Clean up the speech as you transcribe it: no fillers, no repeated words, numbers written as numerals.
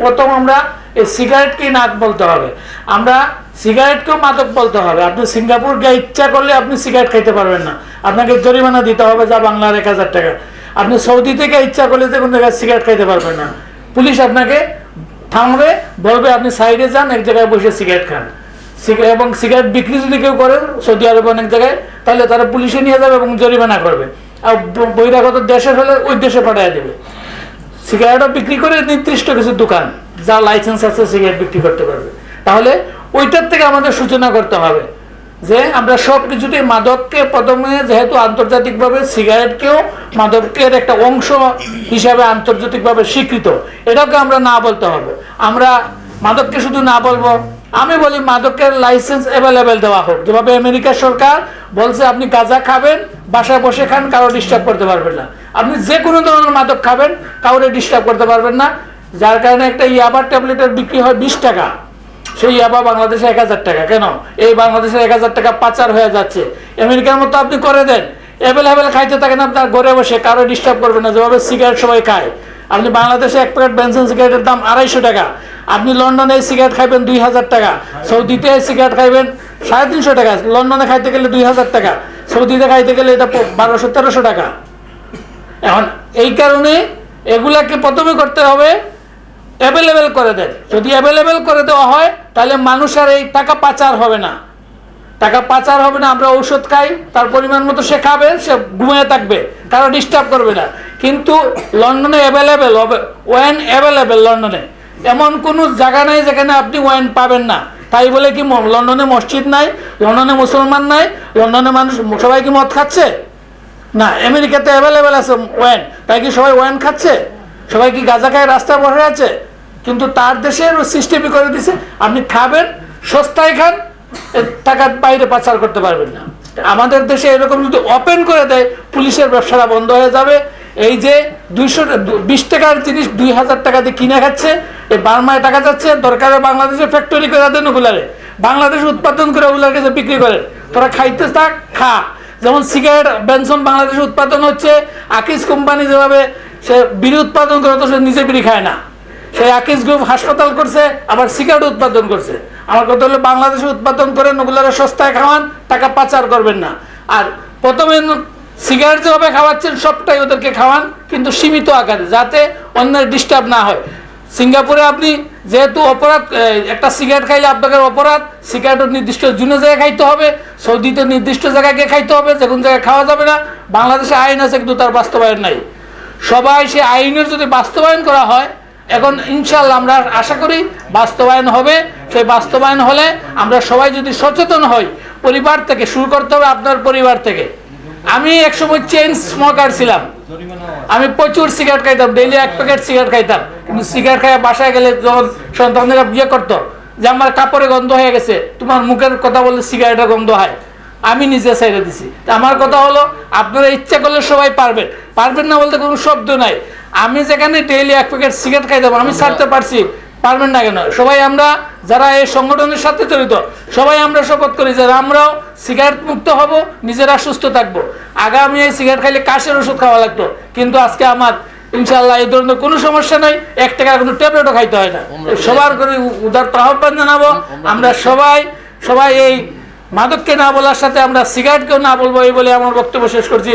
প্রথম আমরা এই সিগারেটকে নাক বলতে হবে, আমরা সিগারেটকেও মাদক বলতে হবে। আপনি সিঙ্গাপুর গিয়ে ইচ্ছা করলে আপনি সিগারেট খাইতে পারবেন না, আপনাকে জরিমানা দিতে হবে যা বাংলার 1000 টাকা। আপনি সৌদি থেকে ইচ্ছা করলে যে কোনো জায়গায় সিগারেট খাইতে পারবেন না, পুলিশ আপনাকে থামবে, বলবে আপনি সাইডে যান, এক জায়গায় বসে সিগারেট খান। এবং সিগারেট বিক্রি যদি কেউ করে সৌদি আরবে অনেক জায়গায়, তাহলে তারা পুলিশে নিয়ে যাবে এবং জরিমানা করবে। আর বহিরাগত দেশের হলে ওই দেশে পাঠিয়ে দেবে। সিগারেটও বিক্রি করে নির্দিষ্ট কিছু দোকান যা লাইসেন্স আছে সিগারেট বিক্রি করতে পারবে। তাহলে ওইটার থেকে আমাদের সূচনা করতে হবে যে আমরা সব কিছুতেই মাদককে প্রথমে, যেহেতু আন্তর্জাতিকভাবে সিগারেটকেও মাদকের একটা অংশ হিসাবে আন্তর্জাতিকভাবে স্বীকৃত, এটাকে আমরা না বলতে হবে। আমরা মাদককে শুধু না বলবো, আমি বলি মাদকের লাইসেন্স অ্যাভেলেবেল দেওয়া হোক। যেভাবে আমেরিকা সরকার বলছে আপনি গাঁজা খাবেন, বাসায় বসে খান, কারো ডিস্টার্ব করতে পারবেন না। আপনি যে কোনো ধরনের মাদক খাবেন, কাউরে ডিস্টার্ব করতে পারবেন না। যার কারণে একটা ইয়াবার ট্যাবলেটের বিক্রি হয় 20 টাকা, সেই ইয়াবা বাংলাদেশে 1000 টাকা। কেন? এই বাংলাদেশে 1000 টাকা পাচার হয়ে যাচ্ছে। আমেরিকার মতো আপনি করে দেন, অ্যাভেলেবেল খাইতে থাকেন আপনার ঘরে বসে, কারো ডিস্টার্ব করবেন না। যেভাবে সিগারেট সবাই খায়, আপনি বাংলাদেশে এক প্যাকেট বেনজিন সিগারেটের দাম 250 টাকা, আপনি লন্ডনে সিগারেট খাইবেন 2000 টাকা, সৌদিতে সিগারেট খাইবেন 350 টাকা, লন্ডনে খাইতে গেলে 2000 টাকা, সৌদিতে খাইতে গেলে এটা 1200-1300 টাকা। এখন এই কারণে এগুলাকে প্রথমে করতে হবে অ্যাভেলেবেল করে দেন। যদি অ্যাভেলেবেল করে দেওয়া হয় তাহলে মানুষের এই টাকা পাচার হবে না, টাকা পাচার হবে না। আমরা ঔষধ খাই, তার পরিমাণ মতো সে খাবে, সে ঘুমিয়ে থাকবে, কারো ডিস্টার্ব করবে না। কিন্তু লন্ডনে অ্যাভেলেবেল হবে, ওয়াইন অ্যাভেলেবেল লন্ডনে, এমন কোনো জায়গা নাই যেখানে আপনি ওয়াইন পাবেন না। তাই বলে কি লন্ডনে মসজিদ নাই, লন্ডনে মুসলমান নাই, লন্ডনে মানুষ সবাই কি মদ খাচ্ছে? না। আমেরিকাতে অ্যাভেলেবেল আছে ওয়াইন, তাই কি সবাই ওয়াইন খাচ্ছে? সবাই কি গাঁজা খায় রাস্তায় বসে আছে? কিন্তু তার দেশের সিস্টেমই করে দিছে, আপনি খাবেন, সস্তায় খান, টাকার বাইরে পাচার করতে পারবেন না। আমাদের দেশে এরকম যদি ওপেন করে দেয়, পুলিশের ব্যবসাটা বন্ধ হয়ে যাবে। এই যে 220 টাকার জিনিস 2000 টাকা দিয়ে কিনে খাচ্ছে, এই বার্মায় টাকা যাচ্ছে, দরকারে বাংলাদেশে ফ্যাক্টরি করে দেন, ওগুলারে বাংলাদেশে উৎপাদন করে ওগুলার কাছে বিক্রি করেন, তোরা খাইতে থাক, খা। যেমন সিগারেট বেনসন বাংলাদেশে উৎপাদন হচ্ছে, আকিজ কোম্পানি যেভাবে সে বিড়ি উৎপাদন করে, তো সে নিজে বিড়ি খায় না, সেই আকিজ গ্রুপ হাসপাতাল করছে, আবার সিগারেট উৎপাদন করছে। আমার কথা হলো বাংলাদেশে উৎপাদন করেন, ওগুলারা সস্তায় খাওয়ান, টাকা পাচার করবেন না। আর প্রথমে সিগারেট যেভাবে খাওয়াচ্ছেন সবটাই ওদেরকে খাওয়ান, কিন্তু সীমিত আকারে, যাতে অন্যের ডিস্টার্ব না হয়। সিঙ্গাপুরে আপনি যেহেতু অপরাধ, একটা সিগারেট খাইলে আপনাদের অপরাধ, সিগারেটের নির্দিষ্ট জন্য জায়গায় খাইতে হবে, সৌদিতে নির্দিষ্ট জায়গায় গিয়ে খাইতে হবে, যে কোনো জায়গায় খাওয়া যাবে না। বাংলাদেশে আইন আছে কিন্তু তার বাস্তবায়ন নাই। সবাই সে আইনের যদি বাস্তবায়ন করা হয়, এখন ইনশাল্লাহ আমরা আশা করি বাস্তবায়ন হবে। সেই বাস্তবায়ন হলে আমরা সবাই যদি সচেতন হই, পরিবার থেকে শুরু করতে হবে, আপনার পরিবার থেকে। আমি একসময় চেইন স্মোকার ছিলাম, আমি প্রচুর সিগারেট খাইতাম, ডেইলি 1 প্যাকেট সিগারেট খাইতাম। কিন্তু সিগারেট খাইয়া বাসায় গেলে যখন সন্তানরা বিয়ে করতো, যে আমার কাপড়ে গন্ধ হয়ে গেছে, তোমার মুখের কথা বললে সিগারেটের গন্ধ হয়, আমি নিজে ছেড়ে দিছি। আমার কথা হলো, আপনারা ইচ্ছা করলে সবাই পারবেন, পারবেন না বলতে কোনো শব্দ নাই। আমি যেখানে ডেইলি 1 প্যাকেট সিগারেট খাইতাম, আমি ছাড়তে পারছি, পারবেন না কেন? সবাই আমরা যারা এই সংগঠনের সাথে জড়িত, সবাই আমরা শপথ করি যে আমরাও সিগারেট মুক্ত হব, নিজেরা সুস্থ থাকবো। আগে আমি এই সিগারেট খাইলে কাশের ওষুধ খাওয়া লাগতো, কিন্তু আজকে আমার ইনশাল্লাহ এই ধরনের কোনো সমস্যা নাই, 1 টাকার কোনো ট্যাবলেটও খাইতে হয় না। সবার করে উদার আহ্বান জানাবো, আমরা সবাই এই মাদককে না বলার সাথে আমরা সিগারেটকেও না বলবো, এই বলে আমার বক্তব্য শেষ করছি।